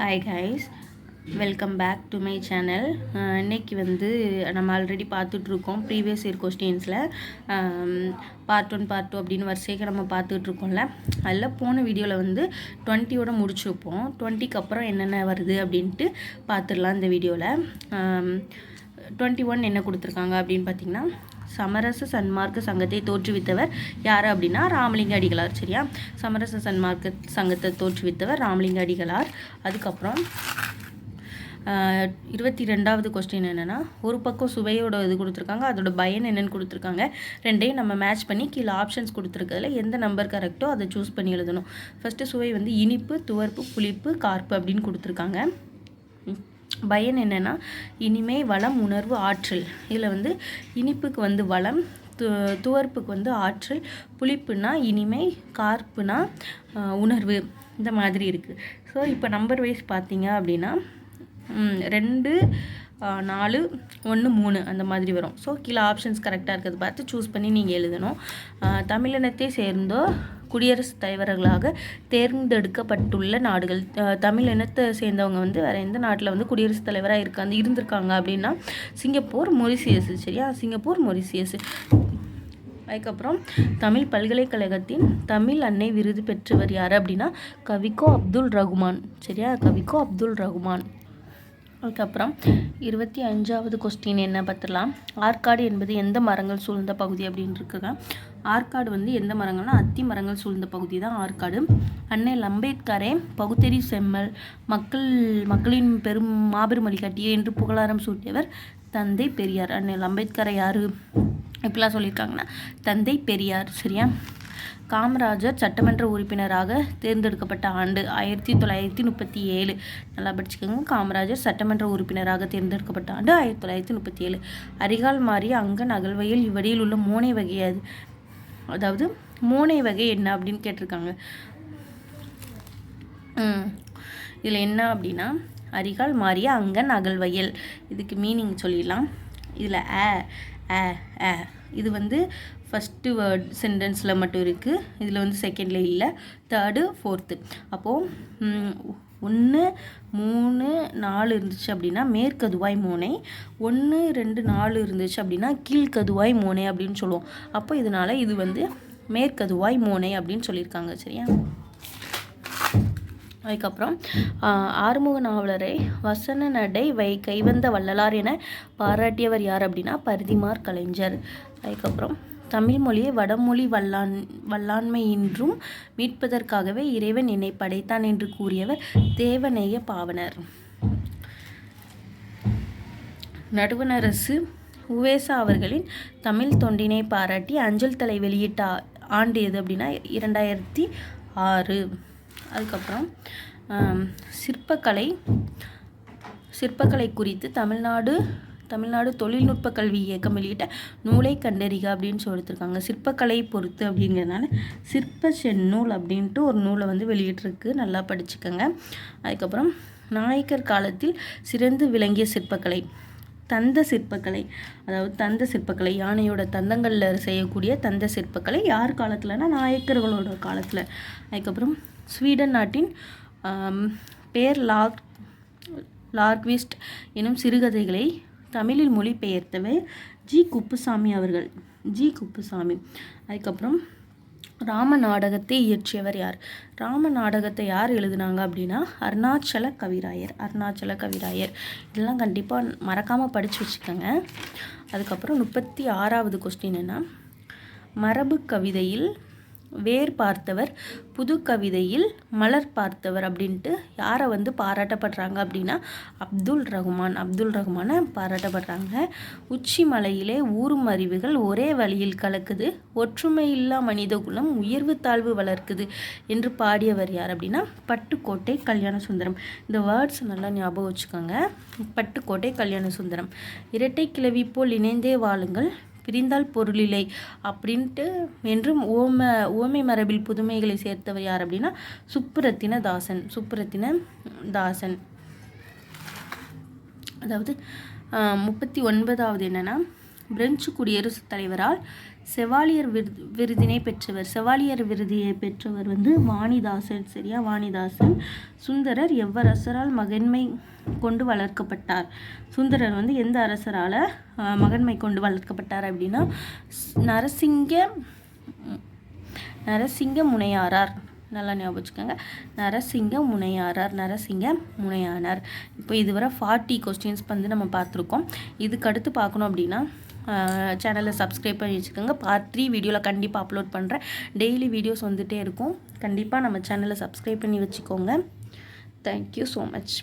Hi guys, welcome back to my channel. இன்றைக்கி வந்து நம்ம ஆல்ரெடி பார்த்துட்ருக்கோம் ப்ரீவியஸ் இயர் கொஸ்டின்ஸில் பார்ட் 1 பார்ட் 2 அப்படின்னு வரிசைக்கு நம்ம பார்த்துட்ருக்கோம்ல. அதில் போன வீடியோவில் வந்து 20யோட முடிச்சிருப்போம். 20க்கு அப்புறம் என்னென்ன வருது அப்படின்ட்டு பார்த்துடலாம் இந்த வீடியோவில். 21 என்ன கொடுத்துருக்காங்க அப்படின்னு பார்த்திங்கன்னா, சமரச சன்மார்க்க சங்கத்தை தோற்றுவித்தவர் யார் அப்படின்னா ராமலிங்க அடிகளார். சரியா, சமரச சன்மார்க்க சங்கத்தை தோற்றுவித்தவர் ராமலிங்க அடிகளார். அதுக்கப்புறம் 22வது கொஸ்டின் என்னென்னா, ஒரு பக்கம் சுவையோட இது கொடுத்துருக்காங்க, அதோட பயன் என்னென்னு கொடுத்துருக்காங்க. ரெண்டையும் நம்ம மேட்ச் பண்ணி கீழே ஆப்ஷன்ஸ் கொடுத்துருக்கிறதுல எந்த நம்பர் கரெக்டோ அதை சூஸ் பண்ணி எழுதணும். ஃபஸ்ட்டு சுவை வந்து இனிப்பு, துவர்ப்பு, புளிப்பு, கார்ப்பு அப்படின்னு கொடுத்துருக்காங்க. பயன் என்னென்னா இனிமை, வளம், உணர்வு, ஆற்றல். இதில் வந்து இனிப்புக்கு வந்து வளம், துவர்ப்புக்கு வந்து ஆற்றல், புளிப்புனா இனிமை, கார்ப்புனா உணர்வு, இந்த மாதிரி இருக்குது. ஸோ இப்போ நம்பர் வைஸ் பார்த்தீங்க அப்படின்னா 2, 4, 1, 3 அந்த மாதிரி வரும். ஸோ கீழே ஆப்ஷன்ஸ் கரெக்டாக இருக்கிறது பார்த்து சூஸ் பண்ணி நீங்கள் எழுதணும். தமிழினத்தை சேர்ந்தோ குடியரசுத் தலைவர்களாக தேர்ந்தெடுக்கப்பட்டுள்ள நாடுகள். தமிழ் இனத்தை சேர்ந்தவங்க வந்து வேறு எந்த நாட்டில் வந்து குடியரசுத் தலைவராக இருந்திருக்காங்க அப்படின்னா சிங்கப்பூர், மொரிசியஸ். சரியா, சிங்கப்பூர், மொரிசியஸ். அதுக்கப்புறம் தமிழ் பல்கலைக்கழகத்தின் தமிழ் அன்னை விருது பெற்றவர் யார் அப்படின்னா கவிக்கோ அப்துல் ரகுமான். சரியா, கவிக்கோ அப்துல் ரகுமான். அதுக்கப்புறம் 25வது கொஸ்டின் என்ன பார்த்துடலாம். ஆற்காடு என்பது எந்த மரங்கள் சூழ்ந்த பகுதி அப்படின்னு இருக்குங்க. ஆற்காடு வந்து எந்த மரங்கள்னா அத்தி மரங்கள் சூழ்ந்த பகுதி தான் ஆற்காடு. அண்ணல் அம்பேத்கரை பகுத்தறி செம்மல், மக்களின் பெரும் மாபெரும் வழிகாட்டியே என்று புகழாரம் சூட்டியவர் தந்தை பெரியார். அண்ணல் அம்பேத்கரை யார் இப்படிலாம் சொல்லியிருக்காங்கன்னா தந்தை பெரியார். சரியா, காமராஜர் சட்டமன்ற உறுப்பினராக தேர்ந்தெடுக்கப்பட்ட ஆண்டு 1937. நல்லா படிச்சுக்கோங்க. காமராஜர் சட்டமன்ற உறுப்பினராக தேர்ந்தெடுக்கப்பட்ட ஆண்டு 1937. அரிகால் மாறிய அங்கன் அகழ்வையில் இவ்வடியில் உள்ள மோனை வகையாது. அதாவது மோனை வகை என்ன அப்படின்னு கேட்டிருக்காங்க. இதில் என்ன அப்படின்னா அரிகால் மாறிய அங்கன் அகழ்வையில், இதுக்கு மீனிங் சொல்லிடலாம். இதில் இது வந்து ஃபஸ்ட்டு வேர்ட் சென்டென்ஸில் மட்டும் இருக்குது. இதில் வந்து செகண்டில் இல்லை, தேர்டு, ஃபோர்த்து. அப்போது 1, 3, 4 இருந்துச்சு அப்படின்னா மேற்கதுவாய் மோனை, 1, 2, 4 இருந்துச்சு அப்படின்னா கீழ்கதுவாய் மோனை அப்படின்னு சொல்லுவோம். அப்போ இதனால் இது வந்து மேற்கதுவாய் மோனை அப்படின்னு சொல்லியிருக்காங்க. சரியா, அதுக்கப்புறம் ஆறுமுக நாவலரை வசன நடை கைவந்த வள்ளலார் என பாராட்டியவர் யார் அப்படின்னா பரிதிமார் கலைஞர். அதுக்கப்புறம் தமிழ் மொழியை வடமொழி வல்லாண்மையின்றும் மீட்பதற்காகவே இறைவன் என்னை படைத்தான் என்று கூறியவர் தேவநேய பாவனர். நடுவணரசு உவேசா அவர்களின் தமிழ் தொண்டினை பாராட்டி அஞ்சல் தலை வெளியிட்ட ஆண்டு எது அப்படின்னா 2006. அதுக்கப்புறம் சிற்பக்கலை குறித்து தமிழ்நாடு தொழில்நுட்ப கல்வி இயக்கம் வெளியிட்ட நூலை கண்டறிக அப்படின்னு சொல்லியிருக்காங்க. சிற்பக்கலை பொறுத்து அப்படிங்கிறதுனால சிற்ப செந்நூல் அப்படின்ட்டு ஒரு நூலை வந்து வெளியிட்டிருக்கு. நல்லா படிச்சுக்கோங்க. அதுக்கப்புறம் நாயக்கர் காலத்தில் சிறந்து விளங்கிய சிற்பக்கலை தந்த சிற்பக்கலை. அதாவது தந்த சிற்பக்கலை, யானையோட தந்தங்களில் செய்யக்கூடிய தந்த சிற்பக்கலை யார் காலத்தில்னா நாயக்கர்களோட காலத்தில். அதுக்கப்புறம் ஸ்வீடன் நாட்டின் பேர் லார்க்விஸ்ட் எனும் சிறுகதைகளை தமிழில் மொழிபெயர்த்தவர் ஜி. குப்புசாமி அவர்கள். அதுக்கப்புறம் ராம நாடகத்தை இயற்றியவர் யார்? ராம நாடகத்தை யார் எழுதுனாங்க அப்படின்னா அருணாச்சல கவிராயர். இதெல்லாம் கண்டிப்பாக மறக்காமல் படித்து வச்சுக்கோங்க. அதுக்கப்புறம் 36வது கொஸ்டின் என்ன, மரபு கவிதையில் வேர் பார்த்தவர், புது கவிதையில் மலர் பார்த்தவர் அப்படின்ட்டு யாரை வந்து பாராட்டப்படுறாங்க அப்படின்னா அப்துல் ரகுமானை பாராட்டப்படுறாங்க. உச்சி மலையிலே ஊறும் அறிவுகள் ஒரே வழியில் கலக்குது, ஒற்றுமையில்லா மனித குலம் உயர்வு தாழ்வு வளர்க்குது என்று பாடியவர் யார் அப்படின்னா பட்டுக்கோட்டை கல்யாணசுந்தரம். இந்த வேர்ட்ஸ் நல்லா ஞாபகம் வச்சுக்கோங்க. பட்டுக்கோட்டை கல்யாணசுந்தரம். இரட்டை கிளவி போல் இணைந்தே வாழுங்கள், பிரிந்தால் பொருளில்லை அப்படின்ட்டு என்றும் ஓமை மரபில் புதுமைகளை சேர்த்தவர் யார் அப்படின்னா சுப்புரத்தின தாசன். அதாவது 39வது என்னன்னா, பிரெஞ்சு குடியரசுத் தலைவரால் செவாலியர் விருதினை பெற்றவர். செவாலியர் விருதியை பெற்றவர் வந்து வாணிதாசன். சரியா, வாணிதாசன். சுந்தரர் எவ்வரசரால் மகன்மை கொண்டு வளர்க்கப்பட்டார்? சுந்தரர் வந்து எந்த அரசரால் மகன்மை கொண்டு வளர்க்கப்பட்டார் அப்படின்னா நரசிங்க முனையாரார். நல்லா ஞாபகம் வச்சுக்கோங்க, நரசிங்க முனையானார். இப்போ இதுவரை 40 கொஸ்டின்ஸ் வந்து நம்ம பார்த்துருக்கோம். இதுக்கு அடுத்து பார்க்கணும் அப்படின்னா சேனலை சப்ஸ்கிரைப் பண்ணி வச்சுக்கோங்க. பார்ட் 3 வீடியோவில் கண்டிப்பாக அப்லோட் பண்ணுறேன். டெய்லி வீடியோஸ் வந்துகிட்டே இருக்கும். கண்டிப்பாக நம்ம சேனலை சப்ஸ்கிரைப் பண்ணி வச்சுக்கோங்க. Thank you so much.